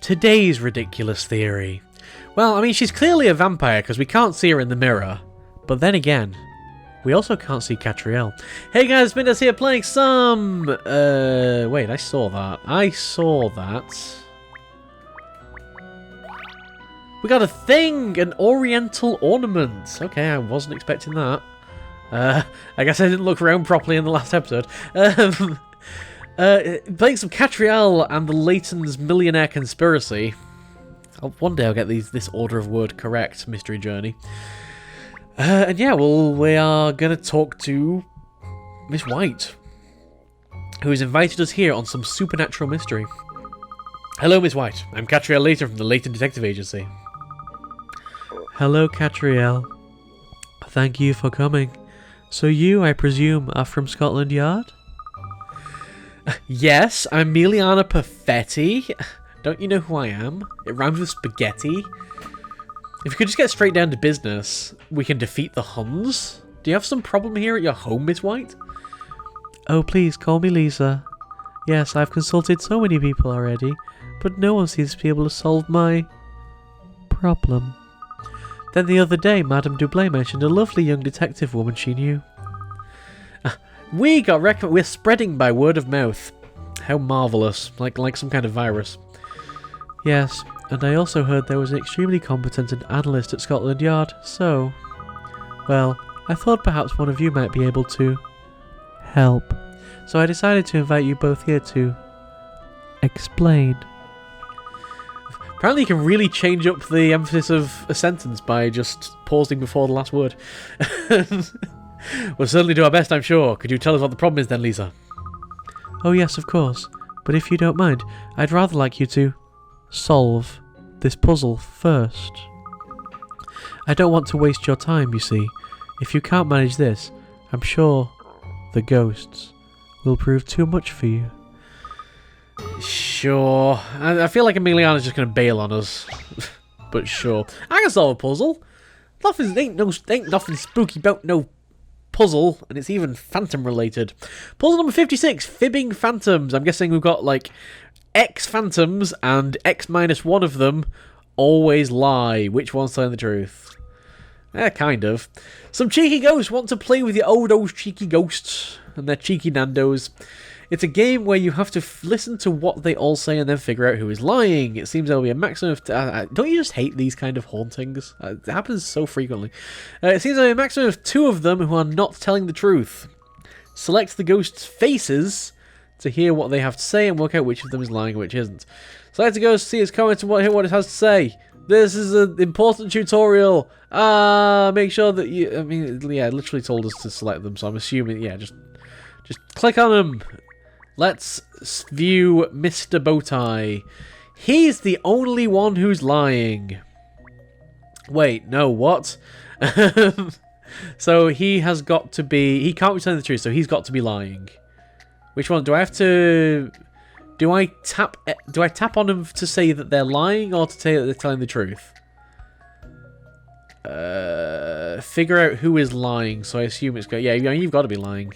Today's ridiculous theory. Well, I mean, she's clearly a vampire because we can't see her in the mirror. But then again, we also can't see Katrielle. Hey guys, Minus here playing some... wait, I saw that. We got a thing! An oriental ornament. Okay, I wasn't expecting that. I guess I didn't look around properly in the last episode. Playing some Katrielle and the Layton's Millionaire Conspiracy. One day I'll get this order of word correct, Mystery Journey. And yeah, well, we are going to talk to Miss White, who has invited us here on some supernatural mystery. Hello, Miss White. I'm Katrielle Layton from the Layton Detective Agency. Hello, Katrielle. Thank you for coming. So you, I presume, are from Scotland Yard? Yes, I'm Emiliana Perfetti. Don't you know who I am? It rhymes with spaghetti. If you could just get straight down to business, we can defeat the Huns. Do you have some problem here at your home, Miss White? Oh, please, call me Lisa. Yes, I've consulted so many people already, but no one seems to be able to solve my... problem. Then the other day, Madame Dublé mentioned a lovely young detective woman she knew. We're spreading by word of mouth. How marvellous. Like some kind of virus. Yes, and I also heard there was an extremely competent analyst at Scotland Yard, so... Well, I thought perhaps one of you might be able to... help. So I decided to invite you both here to... explain. Apparently you can really change up the emphasis of a sentence by just pausing before the last word. We'll certainly do our best, I'm sure. Could you tell us what the problem is then, Lisa? Oh yes, of course. But if you don't mind, I'd rather like you to... solve this puzzle first. I don't want to waste your time, you see. If you can't manage this, I'm sure the ghosts will prove too much for you. Sure. I feel like Emiliana's just going to bail on us. But sure. I can solve a puzzle. Ain't nothing spooky about no puzzle, and it's even phantom related. Puzzle number 56, Fibbing Phantoms. I'm guessing we've got like X phantoms, and X minus one of them always lie. Which one's telling the truth? Kind of. Some cheeky ghosts want to play with your those cheeky ghosts and their cheeky Nandos. It's a game where you have to listen to what they all say and then figure out who is lying. It seems there'll be a maximum of... don't you just hate these kind of hauntings? It happens so frequently. It seems there'll be a maximum of 2 of them who are not telling the truth. Select the ghosts' faces to hear what they have to say and work out which of them is lying and which isn't. Select the ghost, see its comments and hear what it has to say. This is an important tutorial. Make sure that you... I mean, yeah, it literally told us to select them, so I'm assuming, yeah, just click on them. Let's view Mr. Bowtie. He's the only one who's lying. Wait, no, what? So he has got to be... He can't be telling the truth, so he's got to be lying. Which one? Do I have to... Do I tap on them to say that they're lying or to say that they're telling the truth? Figure out who is lying, so I assume it's... Yeah, you've got to be lying.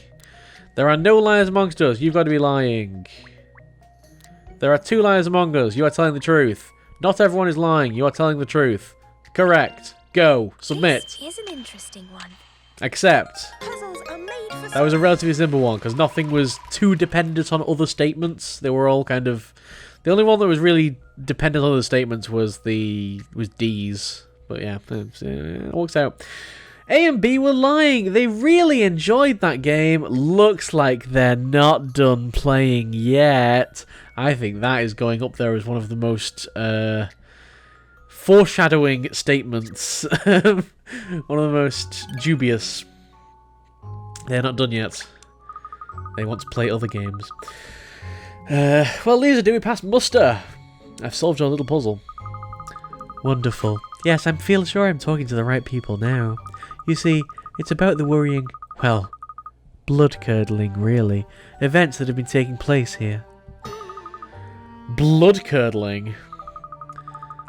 There are no liars amongst us. You've got to be lying. There are 2 liars among us. You are telling the truth. Not everyone is lying. You are telling the truth. Correct. Go. Submit. This is an interesting one. Accept. Puzzles are made for That was a relatively simple one because nothing was too dependent on other statements. They were all kind of... The only one that was really dependent on other statements was D's. But yeah, it works out. A and B were lying. They really enjoyed that game. Looks like they're not done playing yet. I think that is going up there as one of the most foreshadowing statements. One of the most dubious. They're not done yet. They want to play other games. Well, Lisa, do we pass muster? I've solved your little puzzle. Wonderful. Yes, I'm feeling sure I'm talking to the right people now. You see, it's about the worrying, well, blood-curdling, really, events that have been taking place here. Blood-curdling?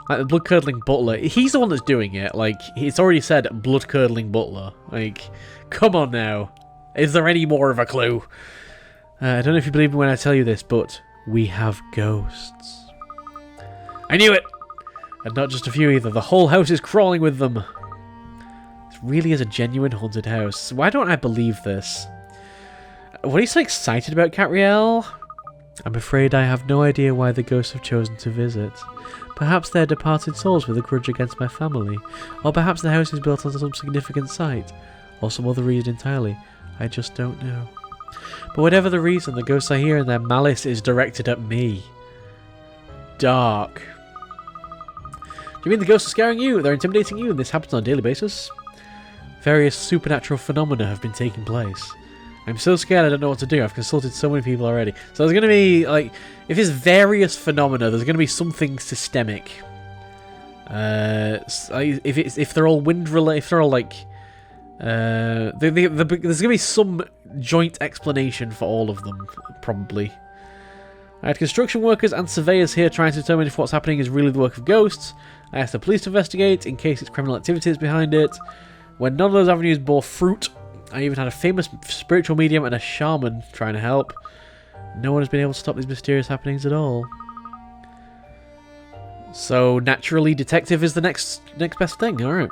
Like the blood-curdling butler. He's the one that's doing it. Like, it's already said blood-curdling butler. Like, come on now. Is there any more of a clue? I don't know if you believe me when I tell you this, but we have ghosts. I knew it! And not just a few either. The whole house is crawling with them. This really is a genuine haunted house. Why don't I believe this? What are you so excited about, Katrielle? I'm afraid I have no idea why the ghosts have chosen to visit. Perhaps they're departed souls with a grudge against my family. Or perhaps the house is built on some significant site. Or some other reason entirely. I just don't know. But whatever the reason, the ghosts I hear and their malice is directed at me. Dark. Do you mean the ghosts are scaring you? They're intimidating you and this happens on a daily basis? Various supernatural phenomena have been taking place. I'm so scared I don't know what to do. I've consulted so many people already. So there's going to be, like, if there's various phenomena, there's going to be something systemic. If they're all wind related, if they're all like, there's going to be some joint explanation for all of them, probably. I had construction workers and surveyors here trying to determine if what's happening is really the work of ghosts. I asked the police to investigate in case it's criminal activities behind it. When none of those avenues bore fruit, I even had a famous spiritual medium and a shaman trying to help. No one has been able to stop these mysterious happenings at all. So, naturally, detective is the next best thing. Alright.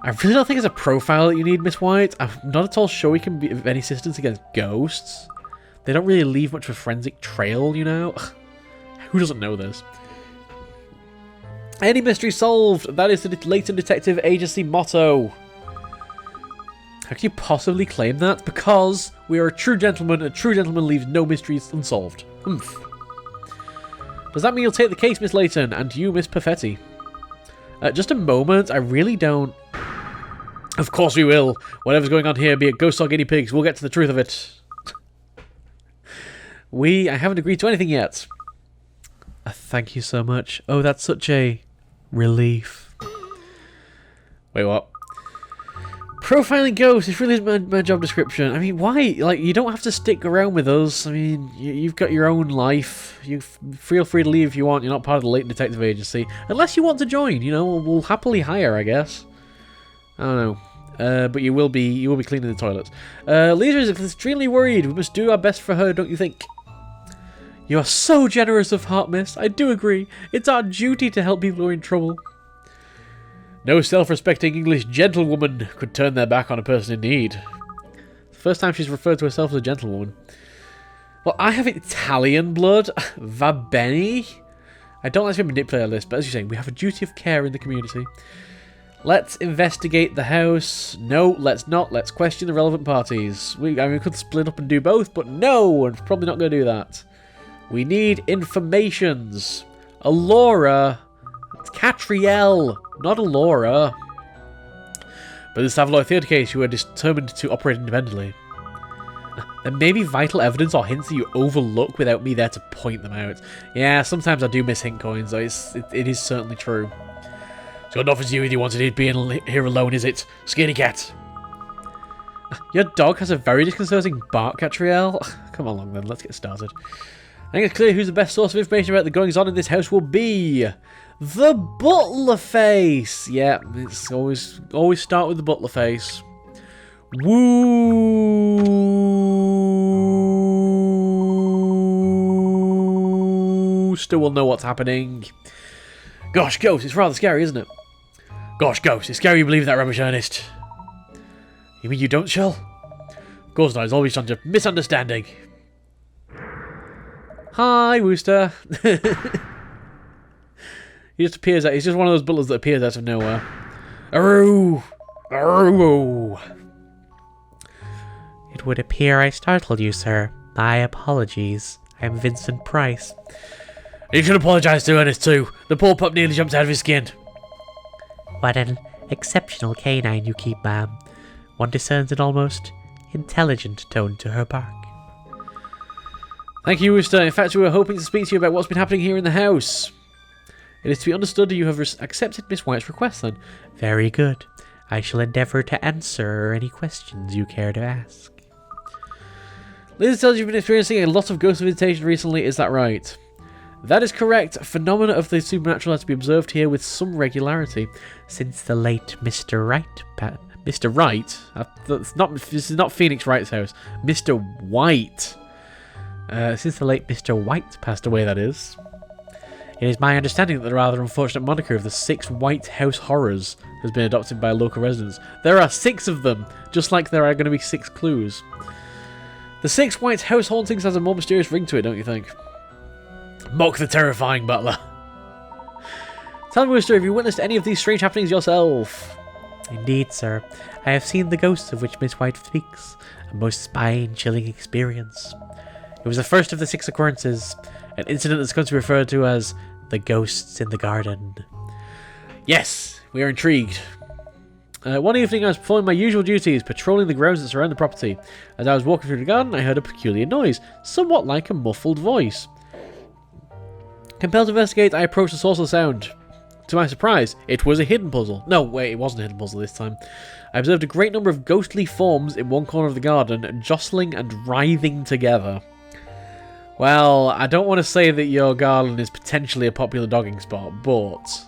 I really don't think it's a profile that you need, Miss White. I'm not at all sure we can be of any assistance against ghosts. They don't really leave much of a forensic trail, you know? Who doesn't know this? Any mystery solved! That is the Layton Detective Agency motto. How can you possibly claim that? Because we are a true gentleman, and a true gentleman leaves no mysteries unsolved. Humph. Does that mean you'll take the case, Miss Layton, and you, Miss Perfetti? Just a moment, I really don't... Of course we will. Whatever's going on here, be it ghosts or guinea pigs, we'll get to the truth of it. I haven't agreed to anything yet. Thank you so much. Oh, that's such a relief. Wait, what? Profiling ghosts, it really is my job description. I mean, why? Like, you don't have to stick around with us. I mean, you've got your own life. You feel free to leave if you want. You're not part of the Layton Detective Agency. Unless you want to join, you know, we'll happily hire, I guess. I don't know. But you will be cleaning the toilets. Lisa is extremely worried. We must do our best for her, don't you think? You are so generous of heart, miss. I do agree. It's our duty to help people who are in trouble. No self-respecting English gentlewoman could turn their back on a person in need. The first time she's referred to herself as a gentlewoman. Well, I have Italian blood. Va bene. I don't like to manipulate this, but as you're saying, we have a duty of care in the community. Let's investigate the house. No, let's not. Let's question the relevant parties. We could split up and do both, but no, we're probably not going to do that. We need informations. Alora. It's Katrielle, not Alora. But this Savaloy Theatre case, you are determined to operate independently. There may be vital evidence or hints that you overlook without me there to point them out. Yeah, sometimes I do miss hint coins, though. It is certainly true. It's got nothing to do with you wanting to be here alone, is it? Scaredy cat. Your dog has a very disconcerting bark, Katrielle. Come along then, let's get started. I think it's clear who's the best source of information about the goings-on in this house will be... the butler face! Yeah, it's always start with the butler face. Woo! Still will know what's happening. Gosh, Ghost, it's rather scary, isn't it? Gosh, Ghost, it's scary you believe that rubbish, Ernest. You mean you don't, Shell? Of course not, it's always such a misunderstanding. Hi, Wooster. He just appears out. He's just one of those butlers that appears out of nowhere. Aroo! Aroo! It would appear I startled you, sir. My apologies. I'm Vincent Price. You should apologise to Ernest too. The poor pup nearly jumped out of his skin. What an exceptional canine you keep, ma'am. One discerns an almost intelligent tone to her bark. Thank you, Wooster. In fact, we were hoping to speak to you about what's been happening here in the house. It is to be understood that you have accepted Miss White's request, then. Very good. I shall endeavour to answer any questions you care to ask. Liz tells you've been experiencing a lot of ghost visitation recently, is that right? That is correct. Phenomena of the supernatural are to be observed here with some regularity. Since the late Mr. Wright... Mr. Wright? This is not Phoenix Wright's house. Mr. White. Since the late Mr. White passed away, that is. It is my understanding that the rather unfortunate moniker of the 6 White House Horrors has been adopted by local residents. There are 6 of them, just like there are going to be 6 clues. The 6 White House Hauntings has a more mysterious ring to it, don't you think? Mock the terrifying butler. Tell me, Rooster, have you witnessed any of these strange happenings yourself? Indeed, sir. I have seen the ghosts of which Miss White speaks. A most spine-chilling experience. It was the first of the 6 occurrences. An incident that's going to be referred to as the ghosts in the garden. Yes, we are intrigued. One evening I was performing my usual duties, patrolling the grounds that surround the property. As I was walking through the garden, I heard a peculiar noise, somewhat like a muffled voice. Compelled to investigate, I approached the source of the sound. To my surprise, it was a hidden puzzle. No, wait, it wasn't a hidden puzzle this time. I observed a great number of ghostly forms in one corner of the garden, jostling and writhing together. Well, I don't want to say that your garden is potentially a popular dogging spot, but...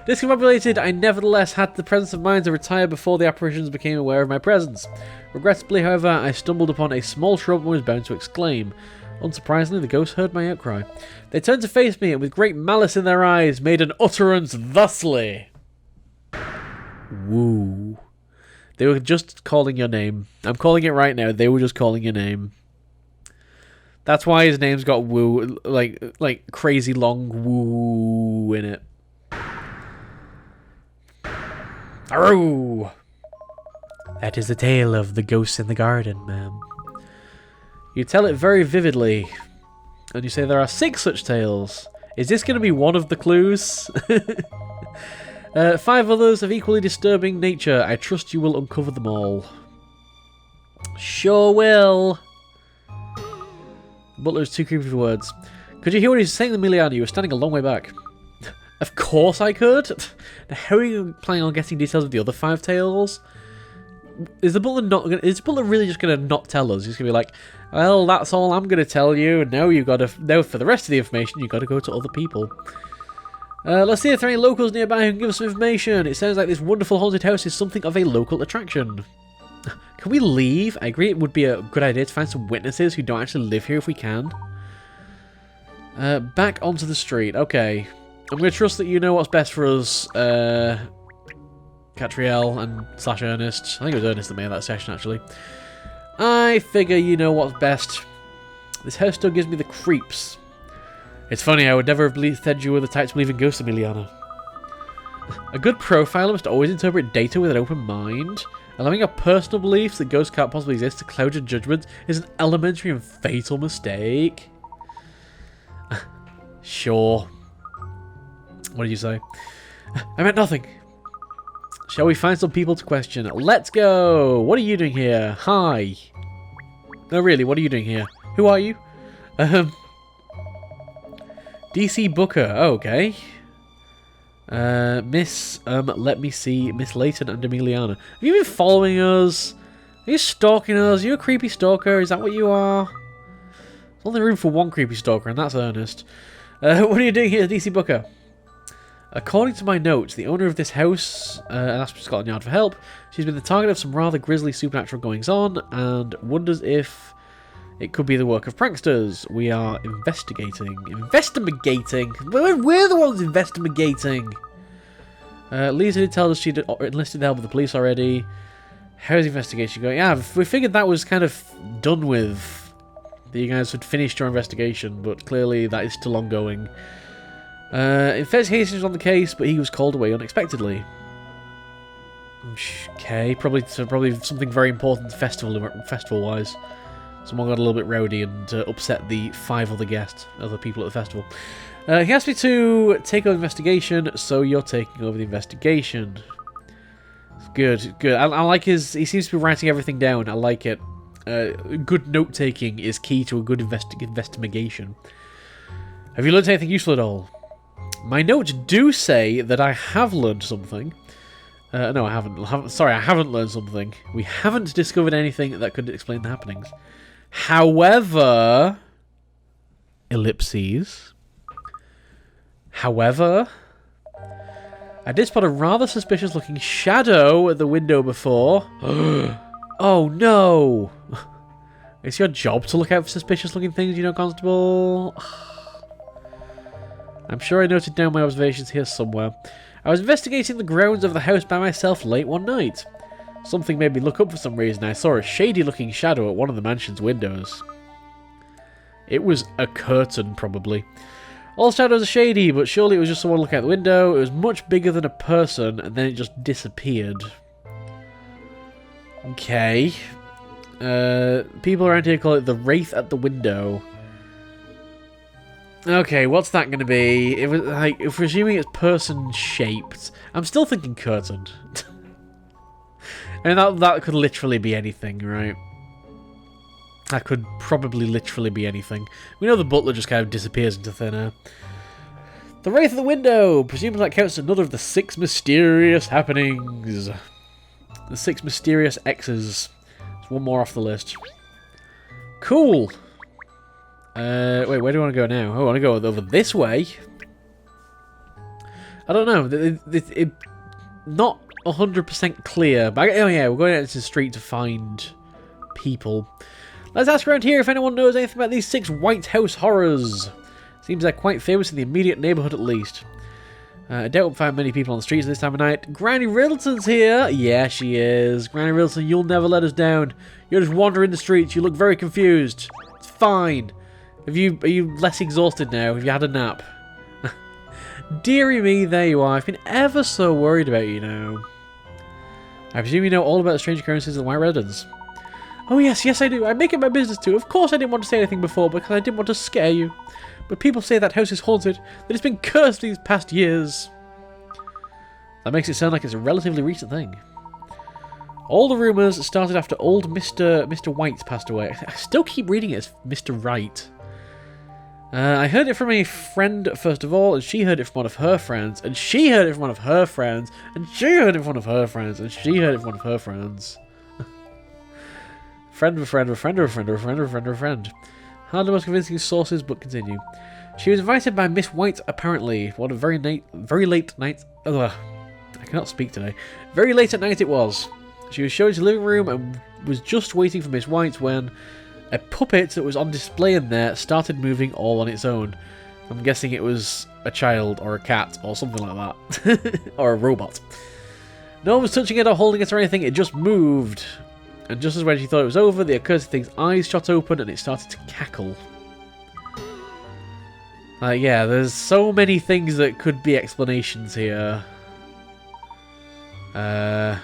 Discombobulated, I nevertheless had the presence of mind to retire before the apparitions became aware of my presence. Regrettably, however, I stumbled upon a small shrub and was bound to exclaim. Unsurprisingly, the ghosts heard my outcry. They turned to face me and with great malice in their eyes made an utterance thusly. Woo. They were just calling your name. I'm calling it right now. They were just calling your name. That's why his name's got woo, like crazy long woo in it. Aroo! That is the tale of the ghosts in the garden, ma'am. You tell it very vividly. And you say there are 6 such tales. Is this going to be one of the clues? 5 others of equally disturbing nature. I trust you will uncover them all. Sure will. The butler is too creepy for words. Could you hear what he was saying to Miliana? You were standing a long way back. Of course I could. How are you planning on getting details of the other 5 tales? Is the butler not gonna, is the butler really just going to not tell us? He's going to be like, well, that's all I'm going to tell you, and now you've got to, now for the rest of the information, you've got to go to other people. Let's see if there are any locals nearby who can give us some information. It sounds like this wonderful haunted house is something of a local attraction. Can we leave? I agree it would be a good idea to find some witnesses who don't actually live here if we can. Back onto the street. Okay. I'm going to trust that you know what's best for us, Katrielle and / Ernest. I think it was Ernest that made that session, actually. I figure you know what's best. This house still gives me the creeps. It's funny, I would never have said you were the type to believe in ghosts, Emiliana. A good profiler must always interpret data with an open mind. Allowing our personal beliefs that ghosts can't possibly exist to cloud your judgment is an elementary and fatal mistake. Sure. What did you say? I meant nothing. Shall we find some people to question? Let's go! What are you doing here? Hi. No, really, what are you doing here? Who are you? DC Booker. Oh, okay. Let me see. Miss Layton and Emiliana. Have you been following us? Are you stalking us? Are you a creepy stalker? Is that what you are? There's only room for one creepy stalker, and that's Ernest. What are you doing here, DC Booker? According to my notes, the owner of this house asked Scotland Yard for help. She's been the target of some rather grisly supernatural goings-on and wonders if it could be the work of pranksters. We are investigating. Investigating? We're the ones investigating! Lisa did tell us she'd enlisted the help of the police already. How's the investigation going? Yeah, we figured that was kind of done with. That you guys had finished your investigation, but clearly that is still ongoing. Investigation is on the case, but he was called away unexpectedly. Okay, probably something very important festival-wise. Someone got a little bit rowdy and upset the 5 other guests, other people at the festival. He asked me to take over the investigation, so you're taking over the investigation. Good, good. I like his... He seems to be writing everything down. I like it. Good note-taking is key to a good investigation. Have you learned anything useful at all? My notes do say that I have learned something. No, I haven't. Sorry, I haven't learned something. We haven't discovered anything that could explain the happenings. However... Ellipses. However... I did spot a rather suspicious-looking shadow at the window before. Oh, no! It's your job to look out for suspicious-looking things, you know, Constable? I'm sure I noted down my observations here somewhere. I was investigating the grounds of the house by myself late one night. Something made me look up for some reason. I saw a shady-looking shadow at one of the mansion's windows. It was a curtain, probably. All shadows are shady, but surely it was just someone looking out the window. It was much bigger than a person, and then it just disappeared. Okay. People around here call it the Wraith at the window. Okay, what's that going to be? It was like, if we're assuming it's person-shaped, I'm still thinking curtain. And that could literally be anything, right? That could probably literally be anything. We know the butler just kind of disappears into thin air. The Wraith of the Window! Presumably that counts as another of the 6 mysterious happenings. The 6 mysterious X's. There's one more off the list. Cool! Wait, where do I want to go now? Oh, I want to go over this way. I don't know. It not 100% clear. But oh yeah, we're going out into the street to find people. Let's ask around here if anyone knows anything about these 6 White House horrors. Seems they're quite famous in the immediate neighbourhood at least. I doubt we'll find many people on the streets this time of night. Granny Riddleton's here! Yeah, she is. Granny Riddleton, you'll never let us down. You're just wandering the streets. You look very confused. It's fine. Are you less exhausted now? Have you had a nap? Dearie me, there you are. I've been ever so worried about you now. I presume you know all about the strange occurrences of the White Residence. Oh yes, yes I do. I make it my business to. Of course I didn't want to say anything before because I didn't want to scare you. But people say that house is haunted, that it's been cursed these past years. That makes it sound like it's a relatively recent thing. All the rumours started after old Mr. White passed away. I still keep reading it as Mr. Wright. I heard it from a friend first of all, and she heard it from one of her friends, and she heard it from one of her friends, and she heard it from one of her friends, and she heard it from one of her friends. Friend of a friend of a friend of a friend of a friend of a friend of a friend. Hardly the most convincing sources, but continue. She was invited by Miss White, apparently. What a very late night. Ugh, I cannot speak today. Very late at night it was. She was shown to the living room and was just waiting for Miss White when a puppet that was on display in there started moving all on its own. I'm guessing it was a child or a cat or something like that. Or a robot. No one was touching it or holding it or anything, it just moved. And just as when she thought it was over, the accursed thing's eyes shot open and it started to cackle. Yeah, there's so many things that could be explanations here. But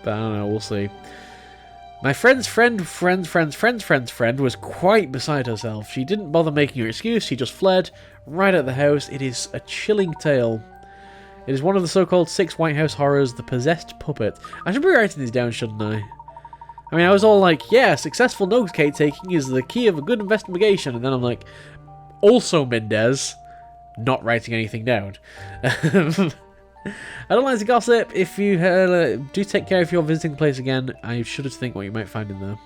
I don't know, we'll see. My friend's friend was quite beside herself. She didn't bother making her excuse, she just fled right at the house. It is a chilling tale. It is one of the so-called 6 White House horrors, the possessed puppet. I should be writing these down, shouldn't I? I mean, I was all like, yeah, successful note-taking is the key of a good investigation. And then I'm like, also Mendez, not writing anything down. I don't like to gossip. If you do take care if you're visiting the place again, I shudder to think what you might find in there.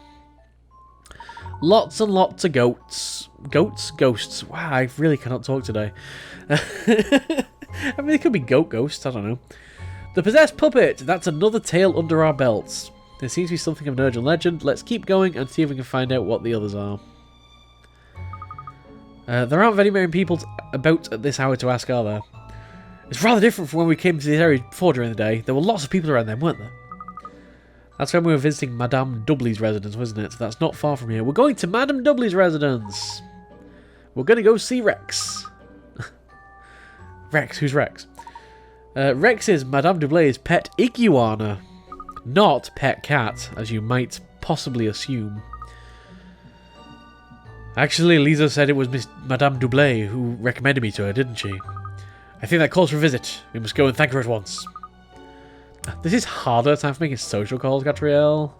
Lots and lots of goats. Goats? Ghosts. Wow, I really cannot talk today. I mean, it could be goat ghosts, I don't know. The possessed puppet. That's another tale under our belts. There seems to be something of an urgent legend. Let's keep going and see if we can find out what the others are. There aren't very many people about at this hour to ask, are there? It's rather different from when we came to this area before during the day. There were lots of people around then, weren't there? That's when we were visiting Madame Dudley's residence, wasn't it? So that's not far from here. We're going to Madame Dudley's residence. We're going to go see Rex. Rex? Who's Rex? Rex is Madame Dudley's pet iguana. Not pet cat, as you might possibly assume. Actually, Lisa said it was Miss Madame Dublé who recommended me to her, didn't she? I think that calls for a visit. We must go and thank her at once. This is harder. Time for making social calls, Katrielle.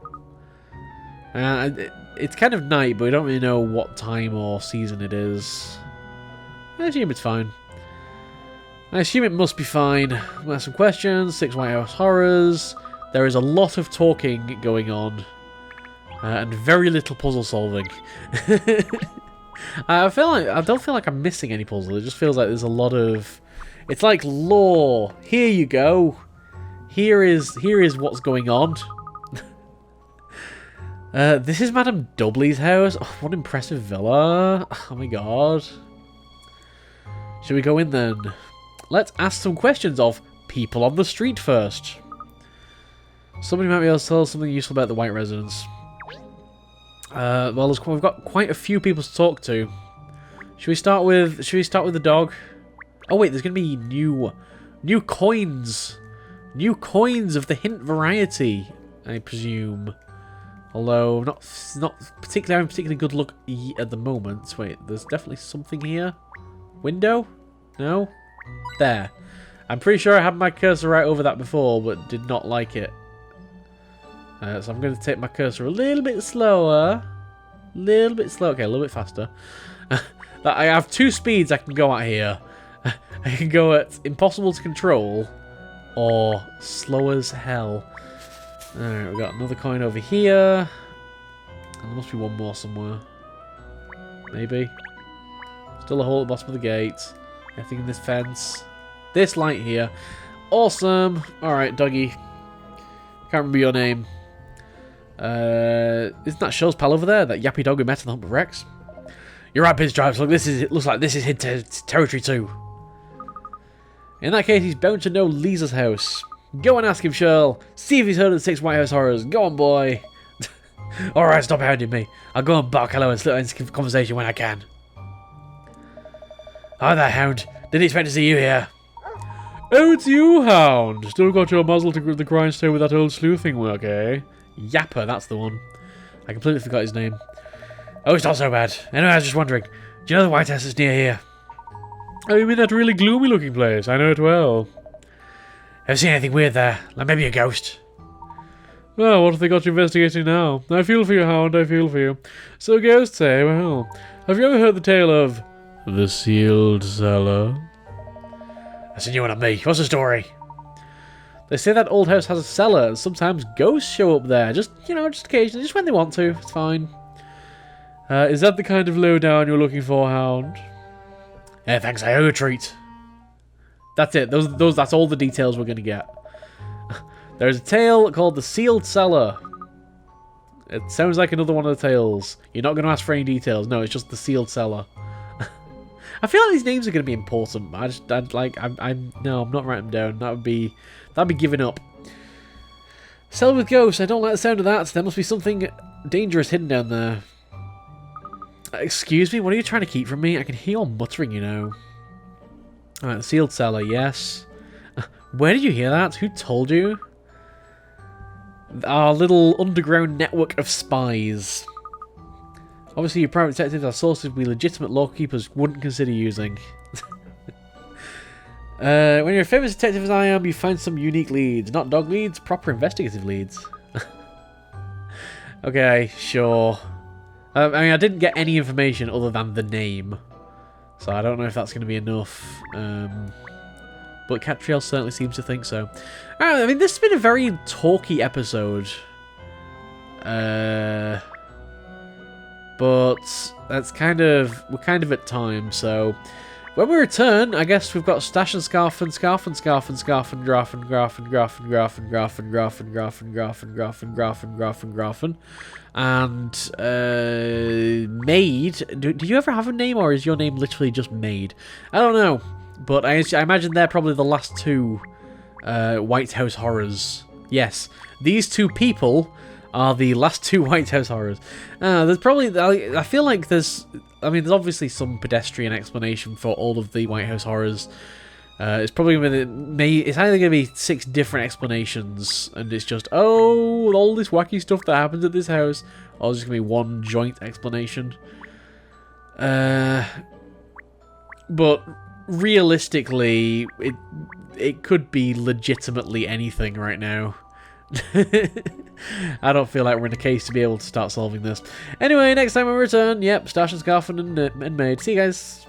It's kind of night, but we don't really know what time or season it is. I assume it's fine. I assume it must be fine. We'll ask some questions. 6 White House horrors. There is a lot of talking going on. And very little puzzle solving. I don't feel like I'm missing any puzzle. It just feels like there's a lot of... It's like lore. Here you go. Here is what's going on. This is Madame Dudley's house. Oh, what an impressive villa. Oh my god. Should we go in then? Let's ask some questions of people on the street first. Somebody might be able to tell us something useful about the white residents. Well, we've got quite a few people to talk to. Should we start with the dog? Oh wait, there's gonna be new coins. New coins of the hint variety, I presume. Although not particularly having particularly good luck at the moment. Wait, there's definitely something here. Window? No? There. I'm pretty sure I had my cursor right over that before, but did not like it. So I'm going to take my cursor a little bit slower. Okay, a little bit faster. I have two speeds I can go at here. I can go at impossible to control or slow as hell. Alright, we've got another coin over here. And there must be one more somewhere. Maybe. Still a hole at the bottom of the gate. Anything in this fence. This light here. Awesome. Alright, doggy. Can't remember your name. Isn't that Shell's pal over there? That yappy dog we met on the Hump of Rex? You're right, Pinstripes. Look, it looks like this is his territory too. In that case, he's bound to know Lisa's house. Go and ask him, Shell. See if he's heard of the 6 White House horrors. Go on, boy. Alright, stop hounding me. I'll go and bark hello and slip into conversation when I can. Hi there, Hound. Didn't expect to see you here. Oh, it's you, Hound. Still got your muzzle to the grindstone with that old sleuthing work, eh? Yapper, that's the one. I completely forgot his name. Oh, it's not so bad. Anyway, I was just wondering. Do you know the White House is near here? Oh, you mean that really gloomy-looking place? I know it well. Ever seen anything weird there? Like maybe a ghost? Well, what have they got you investigating now? I feel for you, Hound, I feel for you. So ghosts, eh? Well, have you ever heard the tale of the Sealed Cellar? That's a new one on me. What's the story? They say that old house has a cellar, and sometimes ghosts show up there. Just occasionally, just when they want to. It's fine. Is that the kind of lowdown you're looking for, Hound? Yeah, thanks. I owe you a treat. That's it. That's all the details we're going to get. There's a tale called the Sealed Cellar. It sounds like another one of the tales. You're not going to ask for any details. No, it's just the Sealed Cellar. I feel like these names are going to be important. No, I'm not writing them down. That'd be giving up. Cellar with ghosts. I don't like the sound of that. There must be something dangerous hidden down there. Excuse me, what are you trying to keep from me? I can hear your muttering, you know. Alright, the Sealed Cellar, yes. Where did you hear that? Who told you? Our little underground network of spies. Obviously, your private detectives are sources we legitimate lawkeepers wouldn't consider using. When you're a famous detective as I am, you find some unique leads. Not dog leads, proper investigative leads. Okay, sure. I mean, I didn't get any information other than the name. So I don't know if that's going to be enough. But Katrielle certainly seems to think so. Alright, I mean, this has been a very talky episode. But we're kind of at time, so when we return, I guess we've got Stash and Scarf and Scarf and Scarf and Scarf and Graf and Graf and Graf and Graf and Graf and Graf and Graf and Graf and Graf and Graf and Graf and Grafen and Maid. Do you ever have a name, or is your name literally just Maid? I don't know, but I imagine they're probably the last two White House horrors. Yes, these two people are the last two White House horrors. There's probably, I feel like there's obviously some pedestrian explanation for all of the White House horrors. It's probably it's either going to be 6 different explanations, and it's just, oh, all this wacky stuff that happens at this house, or it's just going to be one joint explanation. But realistically, it could be legitimately anything right now. I don't feel like we're in a case to be able to start solving this. Anyway, next time we return, yep, Stash and Scarf and Maid. See you guys.